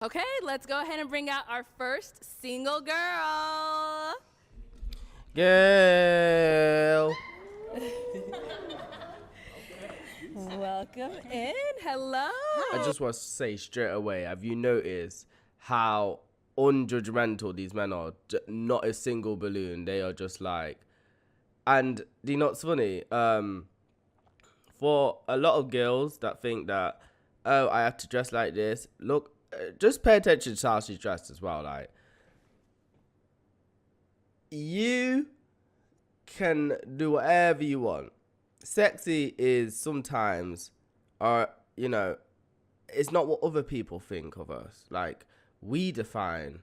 Okay, let's go ahead and bring out our first single girl. Girl. Welcome in. Hello. I just want to say straight away, have you noticed how unjudgmental these men are? Not a single balloon. They are just like, and you know what's funny? For a lot of girls that think that, oh, I have to dress like this. Look, just pay attention to how she's dressed as well. Like, you can do whatever you want. Sexy is sometimes, it's not what other people think of us. Like, we define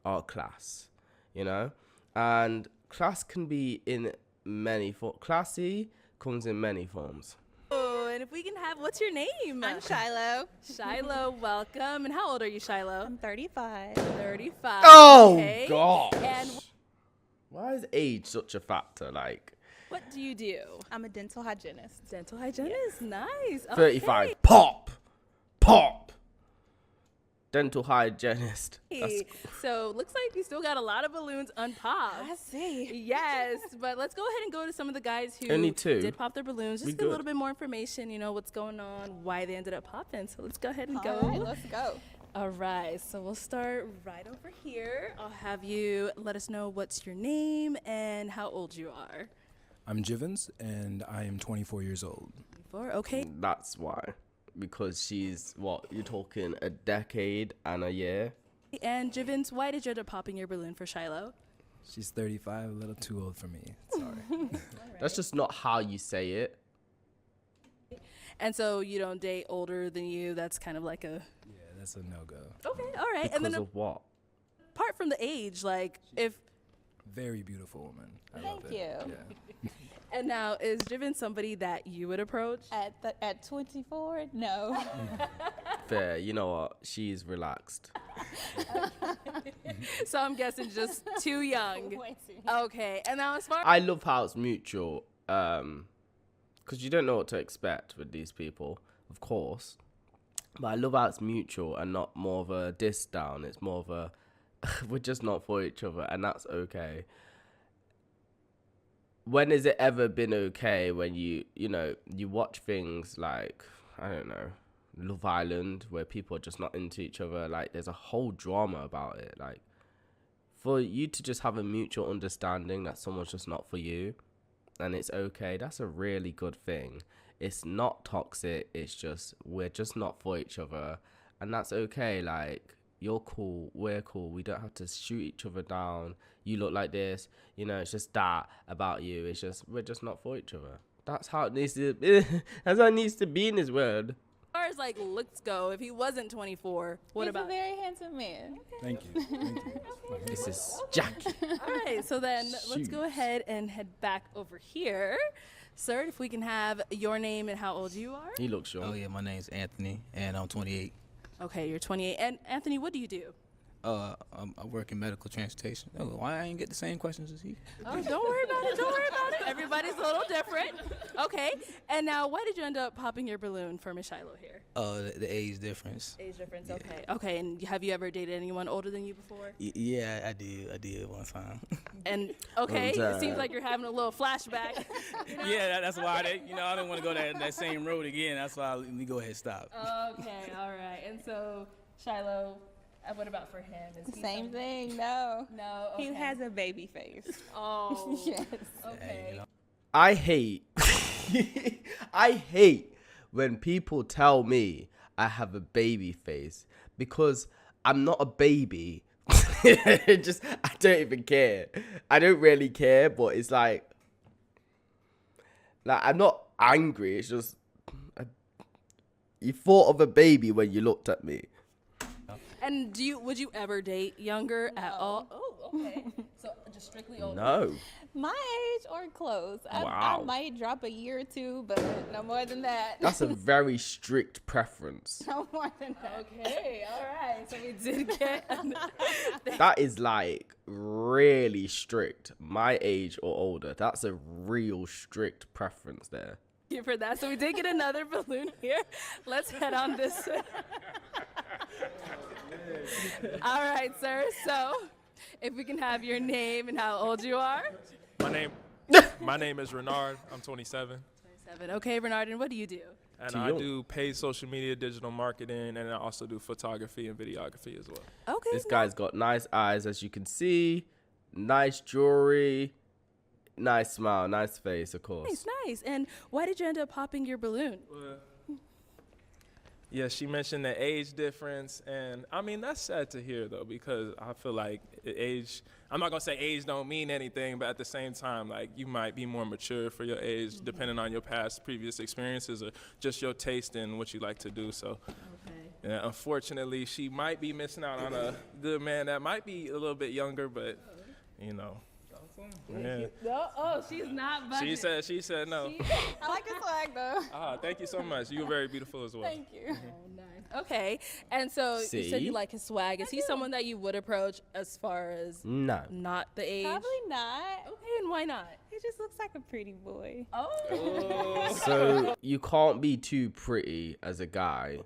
our class, and class can be in many forms. Classy comes in many forms. Oh, and if we can have, what's your name? I'm Shiloh. Shiloh, welcome. And how old are you, Shiloh? I'm 35. 35. Oh, okay. gosh. And Why is age such a factor? Like, what do you do? I'm a dental hygienist. Dental hygienist. Nice. 35. Okay. Pop. Dental hygienist. That's So looks like you still got a lot of balloons unpopped. I see. Yes, but let's go ahead and go to some of the guys who Only two? did pop their balloons. We Just get a good. little bit more information, what's going on, why they ended up popping. So let's go ahead and All go. right, let's go. All right, so we'll start right over here. I'll have you let us know what's your name and how old you are. I'm Jivens, and I am 24 years old. Okay. That's why. Because she's, you're talking a decade and a year? And Jivens, why did you end up popping your balloon for Shiloh? She's 35, a little too old for me. Sorry. That's just not how you say it. And so you don't date older than you. That's kind of like a. Yeah, that's a no-go. Okay, all right. Because And then of what? apart from the age, like if. Very beautiful woman. I love Thank it. you. Yeah. And now, is Jivens somebody that you would approach? At 24, no. Fair. You know what? She's relaxed. So I'm guessing just too young. Way too young. Okay, and now as far I love how it's mutual. Because you don't know what to expect with these people, of course. But I love how it's mutual and not more of a diss down. It's more of a, we're just not for each other, and that's okay. When has it ever been okay when you watch things like, I don't know, Love Island, where people are just not into each other? Like, there's a whole drama about it. Like, for you to just have a mutual understanding that someone's just not for you, and it's okay, that's a really good thing. It's not toxic. It's just, we're just not for each other, and that's okay. Like, you're cool, we're cool. We don't have to shoot each other down. You look like this, it's just that about you. It's just, we're just not for each other. That's how it needs to that's how it needs to be in this world. as like looks go, if he wasn't 24, what He's about? a very handsome man. Thank you. Thank you. This is Jackie. All right, so then let's Shoot. go ahead and head back over here. Sir, if we can have your name and how old you are. He looks young. Oh yeah, my name's Anthony, and I'm 28. Okay, you're 28. And Anthony, what do you do? I work in medical transportation. Oh, why I ain't get the same questions as he? Oh, don't worry about it. Don't worry about it. Everybody's a little different. Okay, and now why did you end up popping your balloon for Miss Shiloh here? The age difference. Age difference. Okay. Okay, and have you ever dated anyone older than you before? Yeah, I did. I did one time. And okay, One it seems time. like you're having a little flashback. Yeah, that's why I don't want to go that same road again. That's why we go ahead and stop. Okay, all right. And so Shiloh, what about for him? Is he Same some- thing, no. No. Okay. He has a baby face. Oh. Yes. Okay. I hate I hate when people tell me I have a baby face, because I'm not a baby. Just, I don't even care. I don't really care, but it's like I'm not angry. It's just you thought of a baby when you looked at me. And would you ever date younger at all? Oh, okay. So just strictly older. No. My age or close. I Wow. might drop a year or two, but no more than that. That's a very strict preference. No more than that. Okay, all right. So we did get. That is like really strict. My age or older. That's a real strict preference there. Thank you for that. So we did get another balloon here. Let's head on this way. All right, sir. So, if we can have your name and how old you are. My name is Renard. I'm 27. 27. Okay, Bernard, and what do you do? And To I you. do paid social media, digital marketing, and I also do photography and videography as well. Okay. This guy's got nice eyes, as you can see, nice jewelry, nice smile, nice face, of course. Nice, nice. And why did you end up popping your balloon? Yeah, she mentioned the age difference, and I mean that's sad to hear though, because I feel like age. I'm not gonna say age don't mean anything, but at the same time, like you might be more mature for your age, depending on your past previous experiences or just your taste in what you like to do. So, yeah, unfortunately, she might be missing out on a good man that might be a little bit younger, but you know. Yeah. Oh, she's not budging. She said no. I like your swag though. Thank you so much. You're very beautiful as well. Thank you. Okay. And so you said See? you like his swag. Is he someone that you would approach as far as No. not the age? Probably not. Okay, and why not? He just looks like a pretty boy. Oh. So you can't be too pretty as a guy.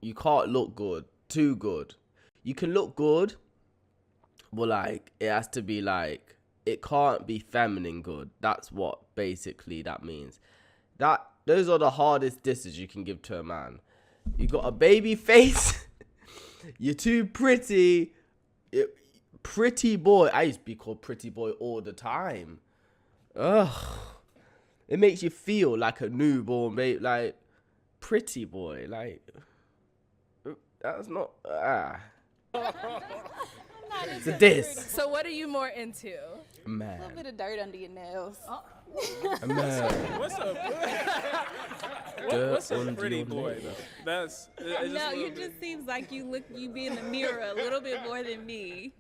You can't look good, too good. You can look good, but like it has to be like it can't be feminine good. That's what basically that means. Those are the hardest disses you can give to a man. You got a baby face. You're too pretty. Pretty boy. I used to be called pretty boy all the time. Ugh. It makes you feel like a newborn baby. Like, pretty boy. Like, that's not. It's a diss. So what are you more into? A Man. little bit of dirt under your nails. Man. What's up? Dirt What's a under pretty your boy? nails. That's it's just No, a you little bit- just seems like you be in the mirror a little bit more than me.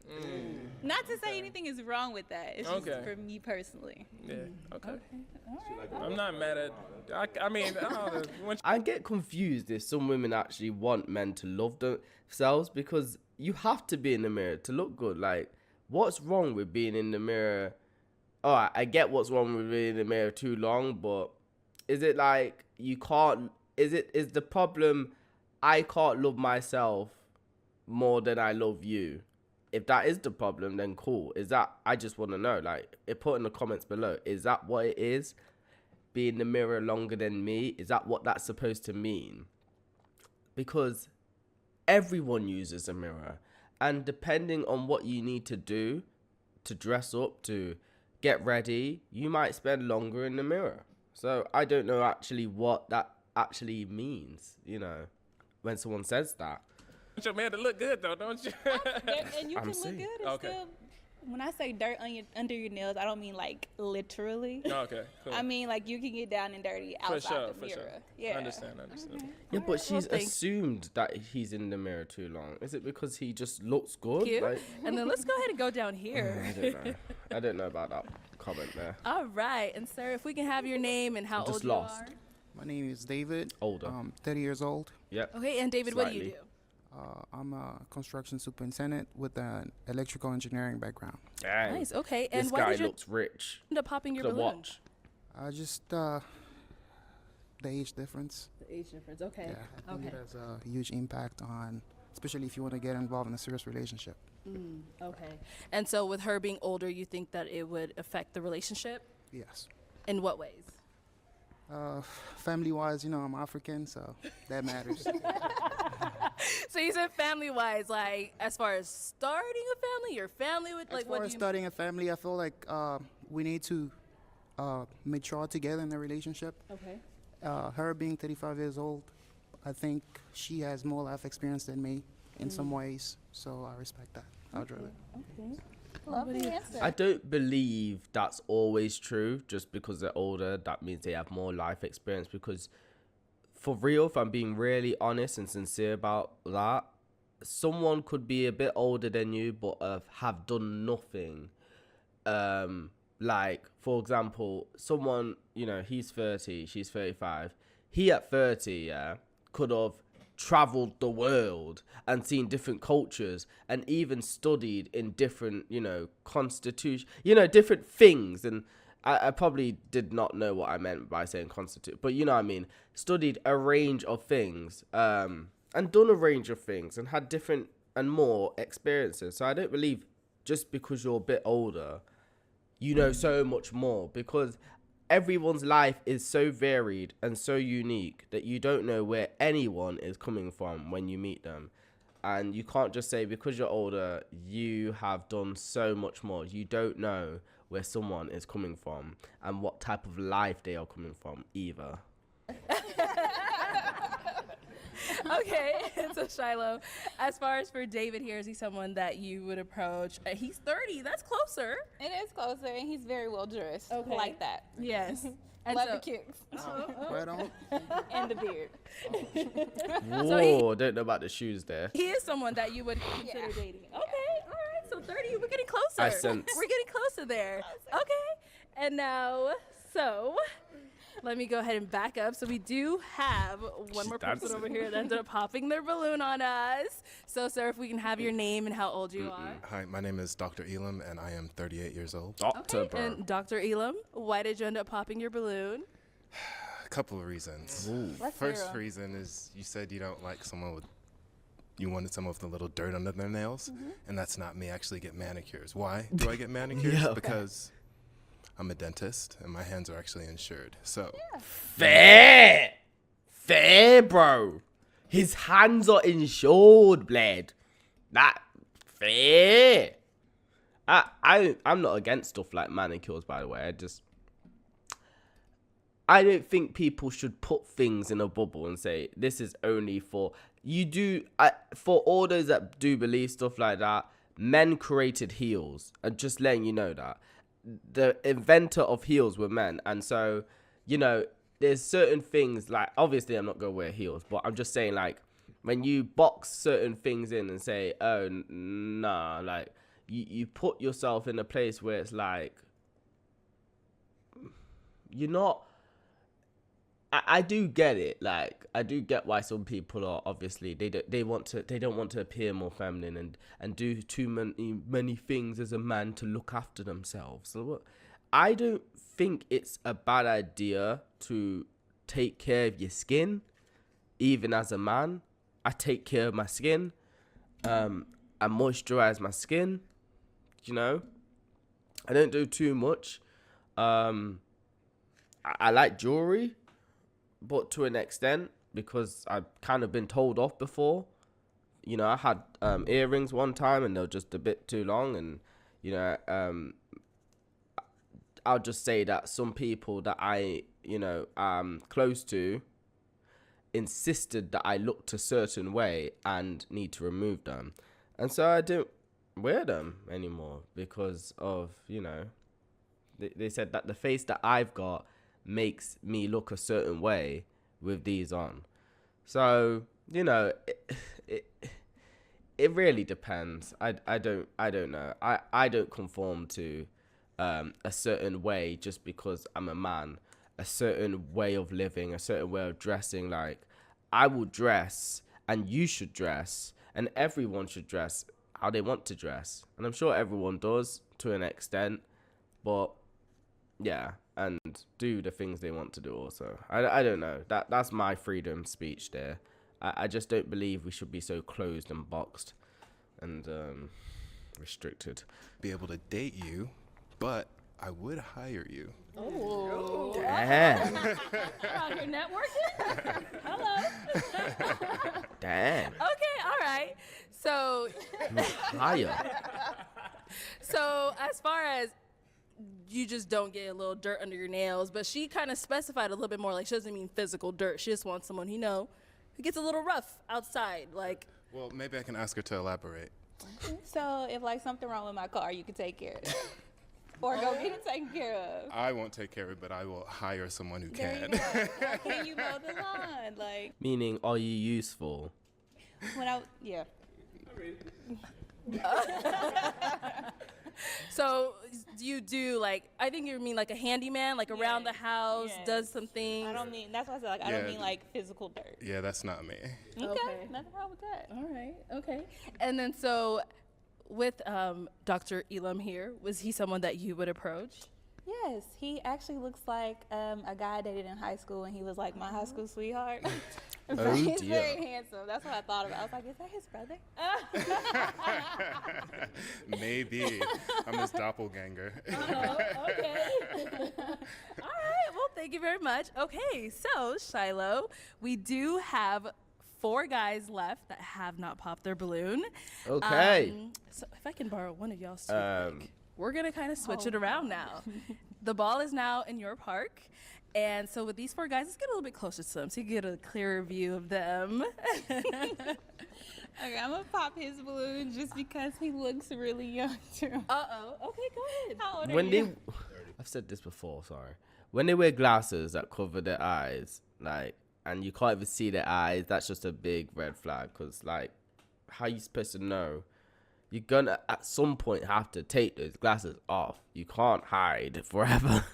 Not to say anything is wrong with that. It's just Okay. for me personally. Yeah. Okay. I'm not mad at. I mean, I don't know. I get confused if some women actually want men to love themselves, because you have to be in the mirror to look good. Like, what's wrong with being in the mirror? Oh, I get what's wrong with being in the mirror too long, but is it like you can't? Is the problem I can't love myself more than I love you? If that is the problem, then cool. Is that, I just want to know. Like, put in the comments below. Is that what it is? Be in the mirror longer than me? Is that what that's supposed to mean? Because everyone uses a mirror, and depending on what you need to do to dress up, to get ready, you might spend longer in the mirror. So I don't know actually what that actually means, you know, when someone says that. Want your man to look good though, don't you? And you I'm can look saying. good and Okay. still. When I say dirt under your nails, I don't mean like literally. Okay. Cool. I mean like you can get down and dirty for outside sure. the For mirror. sure. Yeah. I understand. Yeah, but she's thank- assumed that he's in the mirror too long. Is it because he just looks good? Cute. Like, And then let's go ahead and go down here. I don't know. I don't know about that comment there. All right. And sir, if we can have your name and how I'm just old lost. you are. My name is David. Older. 30 years old. Yep. Okay, and David, what do you Slightly. do? I'm a construction superintendent with an electrical engineering background. Dang. Nice. Okay. And This why guy did you looks rich. end up popping your The balloon? watch. Just the age difference. The age difference. Okay. Yeah, I think Okay. it has a huge impact on, especially if you want to get involved in a serious relationship. Okay. And so with her being older, you think that it would affect the relationship? Yes. In what ways? Family-wise, you know, I'm African, so that matters. So you said family-wise, like as far as starting a family, your family would As like far what as do you? starting a family, I feel like we need to mature together in the relationship. Okay. Her being 35 years old, I think she has more life experience than me in some ways, so I respect that. I'd rather. Love the answer. I don't believe that's always true. Just because they're older, that means they have more life experience. Because for real, if I'm being really honest and sincere about that, someone could be a bit older than you, but have done nothing. Like, for example, someone, you know, he's 30, she's 35. He at 30, yeah, could have traveled the world and seen different cultures and even studied in different, you know, different things. And I probably did not know what I meant by saying constitute, but you know what I mean, studied a range of things. and done a range of things and had different and more experiences. So I don't believe just because you're a bit older, you know so much more, because everyone's life is so varied and so unique that you don't know where anyone is coming from when you meet them. And you can't just say because you're older, you have done so much more. You don't know where someone is coming from and what type of life they are coming from either. Okay, so Shiloh, as far as for David here, is he someone that you would approach? He's 30, that's closer. It is closer, and he's very well dressed. Okay. Like that. Yes. And Love so- the kicks Right on. and the beard. Whoa, don't know about the shoes there. He is someone that you would consider dating. Okay, all right. So 30, we're getting closer. I sense. We're getting closer there. Okay. And now, so let me go ahead and back up. So we do have one more person dancing. over here that ended up popping their balloon on us. So, sir, if we can have your name and how old you are. Hi, my name is Dr. Elam, and I am 38 years old. Doctor, bro. And Dr. Elam, why did you end up popping your balloon? A couple of reasons. Let's hear First 'em. reason is you said you don't like someone with, you wanted someone with a little dirt under their nails, and that's not me. I actually get manicures. Why do I get manicures? Yeah. Because I'm a dentist, and my hands are actually insured. So Fair, bro. His hands are insured, bled. That fair. I'm not against stuff like manicures, by the way. I don't think people should put things in a bubble and say this is only for you. For all those that do believe stuff like that, men created heels, and just letting you know that the inventor of heels were men. And so, you know, there's certain things, like, obviously I'm not gonna wear heels, but I'm just saying, like, when you box certain things in and say, oh, nah, like, you put yourself in a place where it's like, you're not, I do get it. Like, I do get why some people are obviously they don't want to appear more feminine and do too many things as a man to look after themselves. So I don't think it's a bad idea to take care of your skin, even as a man. I take care of my skin. I moisturize my skin. You know, I don't do too much. I like jewelry, but to an extent, because I've kind of been told off before. You know, I had earrings one time and they were just a bit too long, and you know, I'll just say that some people that I, you know, close to insisted that I looked a certain way and need to remove them, and so I don't wear them anymore because of, you know, they said that the face that I've got makes me look a certain way with these on. So, you know, it really depends. I don't know. I don't conform to a certain way just because I'm a man, a certain way of living, a certain way of dressing. Like, I will dress and you should dress and everyone should dress how they want to dress. And I'm sure everyone does to an extent, but yeah, and do the things they want to do also. I don't know. That's my freedom speech there. I just don't believe we should be so closed and boxed and restricted. be able to date you, but I would hire you. Damn. Out here networking? Hello. Damn. Okay, all right. So, Higher. so as far as you just don't get a little dirt under your nails, but she kind of specified a little bit more, like she doesn't mean physical dirt. She just wants someone, you know, who gets a little rough outside. Like, Well, maybe I can ask her to elaborate. So if like something wrong with my car, you can take care of it. Or go get it taken care of. I won't take care of it, but I will hire someone who There can. you go. Or can you mow the lawn? Like Meaning, are you useful? when I yeah. so do you do like, I think you mean like a handyman, like around the house, Yes. does some things. I don't mean that's why I said like I don't Yeah. mean like physical dirt. Yeah, that's not me. Okay. Nothing wrong with that. All right. Okay. And then so with Dr. Elam here, was he someone that you would approach? Yes, he actually looks like a guy I dated in high school, and he was like my high school sweetheart. Oh He's dear. very handsome. That's what I thought about. I was like, is that his brother? Maybe. I'm his doppelganger. Oh, okay. All right. Well, thank you very much. Okay, so Shiloh, we do have 4 guys left that have not popped their balloon. Okay. So if I can borrow one of y'all's Um, we're gonna kind of switch it around now. The ball is now in your park. And so with these 4 guys, let's get a little bit closer to them so you can get a clearer view of them. Okay, I'm gonna pop his balloon just because he looks really young too. Uh-oh. Okay, go ahead. How old are when you? they, I've said this before, sorry. When they wear glasses that cover their eyes, like, and you can't even see their eyes, that's just a big red flag. Cause like, how you supposed to know? You're gonna at some point have to take those glasses off. You can't hide forever.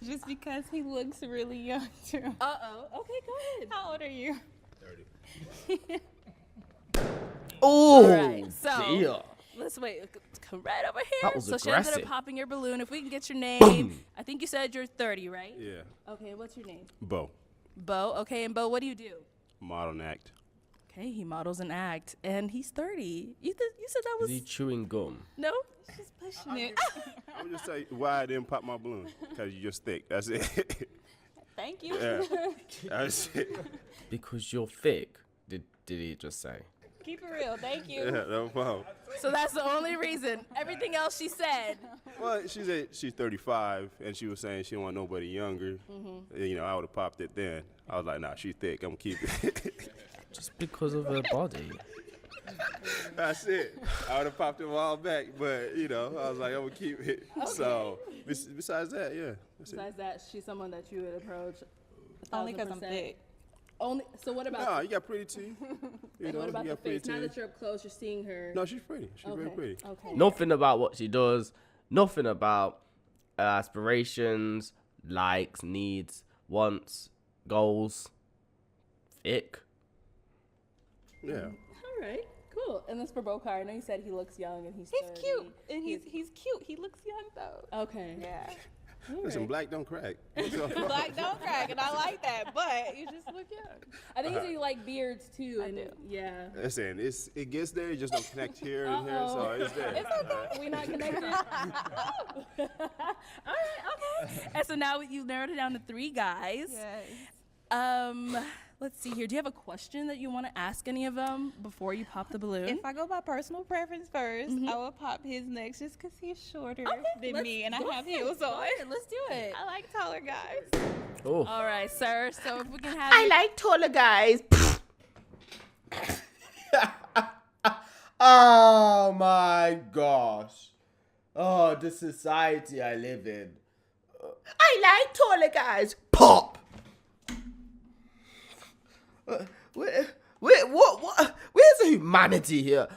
Just because he looks really young too. Uh-oh. Okay, go ahead. How old are you? 30. Oh, right, so- dear. Let's wait. Come right over here. That was so Shannon ended aggressive. up popping your balloon. If we can get your name. I think you said you're 30, right? Yeah. Okay, what's your name? Bo. Bo. Okay, and Bo, what do you do? Model and act. Okay, he models and act, and he's 30. You said that Is was he chewing gum? no. Just pushing it. I would just say why I didn't pop my balloon. Because you're just thick. That's it. Thank you. Yeah. That's it. Because you're thick. Did he just say? Keep it real. Thank you. Yeah, no problem. So that's the only reason. Everything else she said. Well, she said she's 35, and she was saying she didn't want nobody younger. You know, I would have popped it then. I was like, nah, she's thick. I'm going to keep it. Just because of her body. That's it. I would have popped it a while back, but, you know, I was like, I'm going to keep it. So, besides that, yeah. That's it. Besides that, she's someone that you would approach. Only because I'm 1000%. thick. Only. So what about? No, you got pretty teeth. You know, what about you the got pretty face? Now teeth. that you're up close, you're seeing her. No, she's pretty. She's very pretty. Okay. Nothing about what she does. Nothing about aspirations, likes, needs, wants, goals. Thick. Yeah. All right. Cool. And that's for Bokar. I know you said he looks young and he's. He's 30. cute, and he's cute. He looks young though. Okay. Yeah. Listen, black don't crack. Black don't crack, and I like that. But you just look young. I think you said you like beards too. I And do. yeah. Listen, it gets there, it just don't connect here and here, so it's there. It's okay. We're not connected. All right. Okay. And so now you narrowed it down to 3 guys. Yes. Let's see here. Do you have a question that you want to ask any of them before you pop the balloon? If I go by personal preference 1st, I will pop his next just because he's shorter than let's me, and I go have ahead. heels Go on. ahead, let's do it. I like taller guys. Oh. All right, sir. So if we can have. like taller guys. Oh my gosh. Oh, the society I live in. I like taller guys. Pop. What? Where's the humanity here?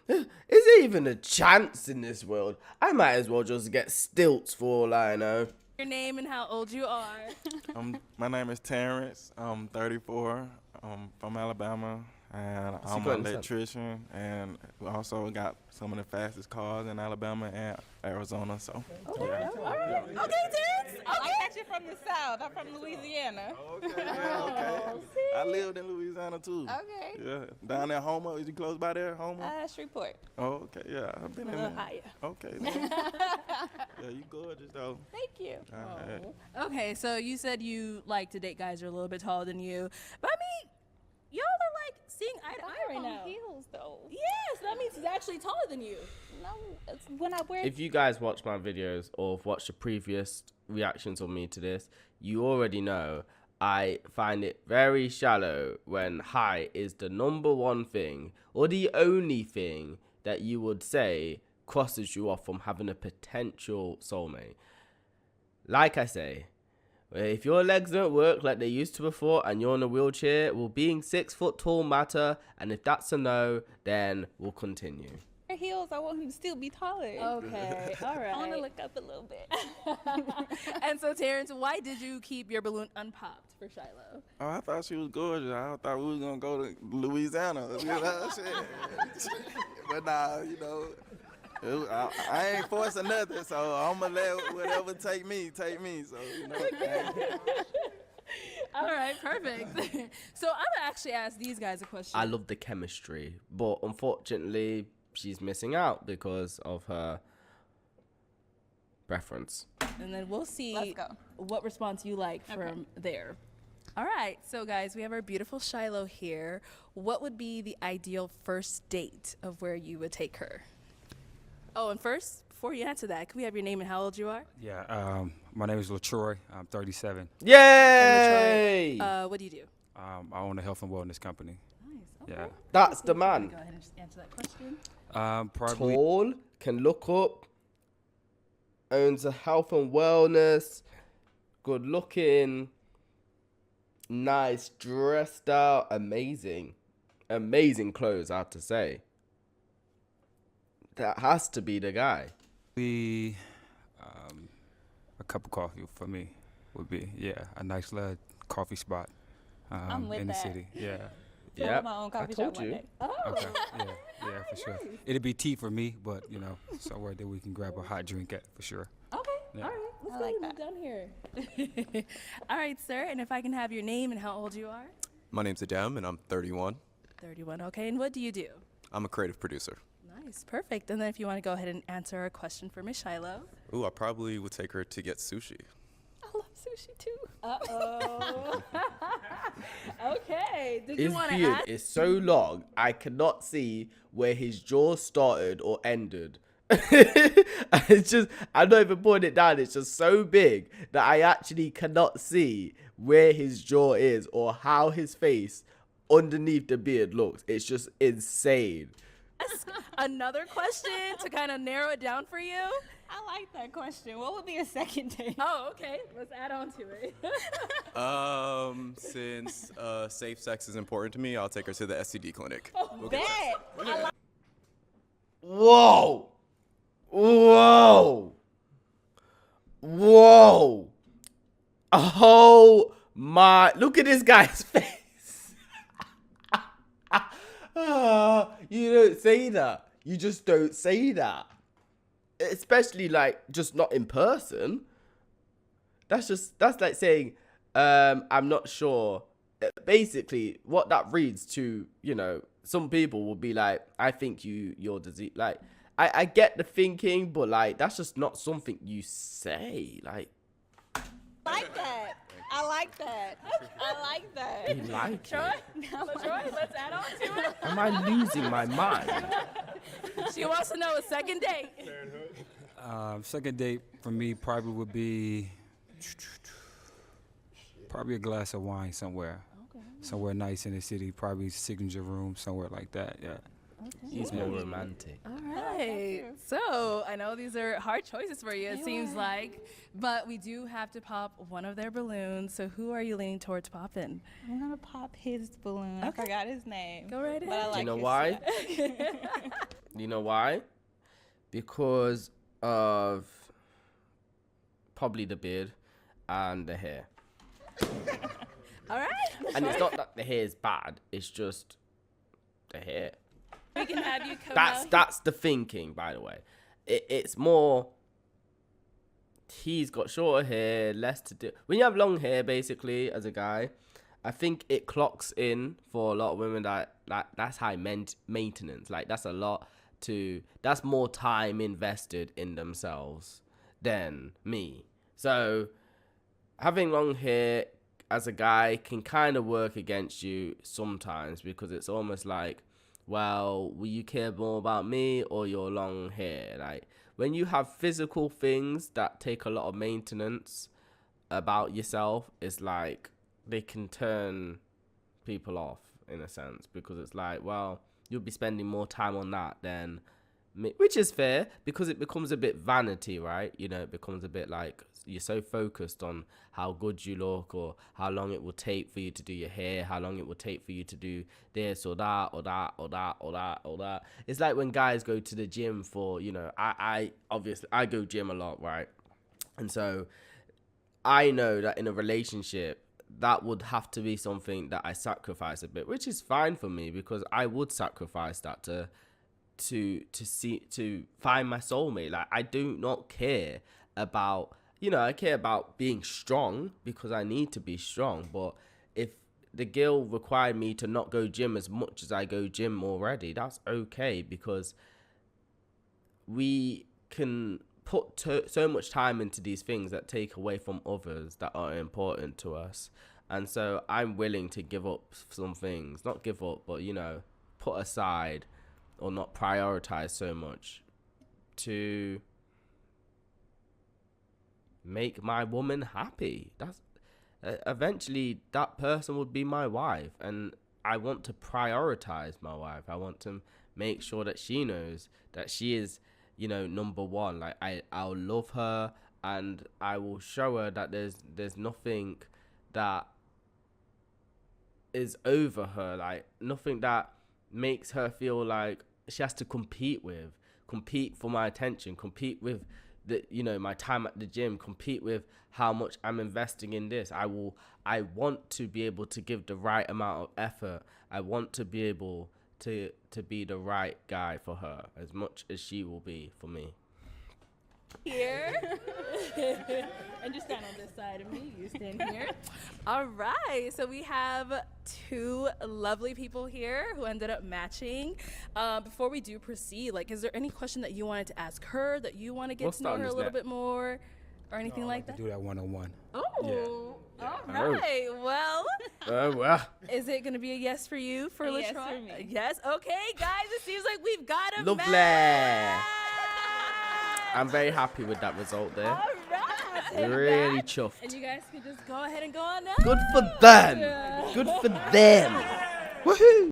Is there even a chance in this world? I might as well just get stilts for all I know. Your name and how old you are. My name is Terrence. I'm 34. I'm from Alabama, and What's he I'm got an inside? electrician. And we also got some of the fastest cars in Alabama and Arizona. So, Okay, Terrence. I like that you're from the South. I'm from Louisiana. okay. I lived in Louisiana too. Okay. Yeah, down there, Homer. Is you close by there, Homer? Shreveport. Oh, okay. Yeah, I've been in there. Higher. Okay. Yeah, you gorgeous though. Thank you. All right. Okay, so you said you like to date guys who are a little bit taller than you. But I mean, y'all are like seeing eye to eye right now. Heels though. Yes, that means he's actually taller than you. No, it's when I wear. If you guys watch my videos or have watched the previous reactions of me to this, you already know I find it very shallow when height is the #1 thing or the only thing that you would say crosses you off from having a potential soulmate. Like I say, if your legs don't work like they used to before and you're in a wheelchair, will being 6 foot tall matter? And if that's a no, then we'll continue. heels, I want him to still be taller. Okay, all right. I want to look up a little bit. And so, Terrence, why did you keep your balloon unpopped for Shiloh? Oh, I thought she was gorgeous. I thought we was gonna go to Louisiana. You know, shit. But nah, you know, I ain't forcing nothing, so I'm gonna let whatever take me. So you know. All right, perfect. So I'm gonna actually ask these guys a question. I love the chemistry, but unfortunately, she's missing out because of her preference. And then we'll see Let's go. what response you like from there. All right, so guys, we have our beautiful Shiloh here. What would be the ideal first date of where you would take her? Oh, and first, before you answer that, can we have your name and how old you are? Yeah, my name is LaTroy. I'm 37. Yay! What do you do? I own a health and wellness company. Nice. Okay. Yeah. That's the man. Go ahead and just answer that question. Probably. Tall, can look up, owns a health and wellness, good looking, nice, dressed out, amazing clothes, I have to say. That has to be the guy. A cup of coffee for me would be, a nice little coffee spot I'm with in the that. city. Yeah. Open Yeah, my own I coffee told shop one you. day. Okay. Yeah, for sure. It'd be tea for me, but somewhere that we can grab a hot drink at for sure. Okay. Yeah. All right. Let's I go like and move down here. All right, sir. And if I can have your name and how old you are? My name's Adam, and I'm 31. 31. Okay. And what do you do? I'm a creative producer. Nice. Perfect. And then if you want to go ahead and answer a question for Miss Shiloh. Ooh, I probably would take her to get sushi. I love sushi too. Uh-oh. Okay. Did you His want to beard ask? is so long, I cannot see where his jaw started or ended. It's just, I'm not even putting it down. It's just so big that I actually cannot see where his jaw is or how his face underneath the beard looks. It's just insane. Ask another question to kind of narrow it down for you? I like that question. What would be a second date? Oh, okay. Let's add on to it. Since safe sex is important to me, I'll take her to the STD clinic. Bet. Whoa! Whoa! Whoa! Oh my! Look at this guy's face. You don't say that. You just don't say that. Especially like just not in person. That's like saying, I'm not sure. Basically, what that reads to, some people will be like, I think you're disease. Like, I get the thinking, but like that's just not something you say. Like, Like that. I like that. I like that. you like Troy? it. Troy, let's add on to it. Am I losing my mind? She wants to know a second date. Second date for me probably would be a glass of wine somewhere. Somewhere nice in the city, probably signature room, somewhere like that, yeah. He's more romantic. All right. So I know these are hard choices for you, it seems like, but we do have to pop one of their balloons. So who are you leaning towards popping? I'm gonna pop his balloon. I forgot his name. Go right But I ahead. like You know his why? style. You know why? Because of probably the beard and the hair. All right. And it's not that the hair is bad, it's just the hair. We can have you come out. That's the thinking, by the way. It's more, he's got shorter hair, less to do. When you have long hair, basically, as a guy, I think it clocks in for a lot of women that's high maintenance. Like, that's that's more time invested in themselves than me. So, having long hair as a guy can kind of work against you sometimes, because it's almost like, well, will you care more about me or your long hair? Like, when you have physical things that take a lot of maintenance about yourself, it's like they can turn people off in a sense, because it's like, well, you'll be spending more time on that than me, which is fair, because it becomes a bit vanity, right? It becomes a bit like you're so focused on how good you look, or how long it will take for you to do your hair, how long it will take for you to do this or that or that or that or that or that. It's like when guys go to the gym for, I obviously I go gym a lot, right? And so I know that in a relationship that would have to be something that I sacrifice a bit, which is fine for me, because I would sacrifice that to find my soulmate. Like, I do not care about you know, I care about being strong because I need to be strong. But if the girl required me to not go gym as much as I go gym already, that's okay, because we can put so much time into these things that take away from others that are important to us. And so I'm willing to give up some things, not give up, but, you know, put aside or not prioritize so much to make my woman happy. That's eventually that person would be my wife, and I want to prioritize my wife. I want to make sure that she knows that she is, you know, number one. Like I'll love her, and I will show her that there's nothing that is over her, like nothing that makes her feel like she has to compete for my attention, compete with the, you know, my time at the gym, compete with how much I'm investing in this. I want to be able to give the right amount of effort. I want to be able to be the right guy for her as much as she will be for me. Here. And just stand on this side of me. You stand here. All right. So we have two lovely people here who ended up matching. Before we do proceed, like, is there any question that you wanted to ask her, that you want to get to know her a little bit more, or anything like that? Do that one-on-one. Oh, all right. Well, is it going to be a yes for you, for LaTroy? Yes for me. Yes. Okay, guys. It seems like we've got a Lovely. match. I'm very happy with that result there. All right. Really chuffed. And you guys can just go ahead and go on now. Good for them. Good for them. Woohoo.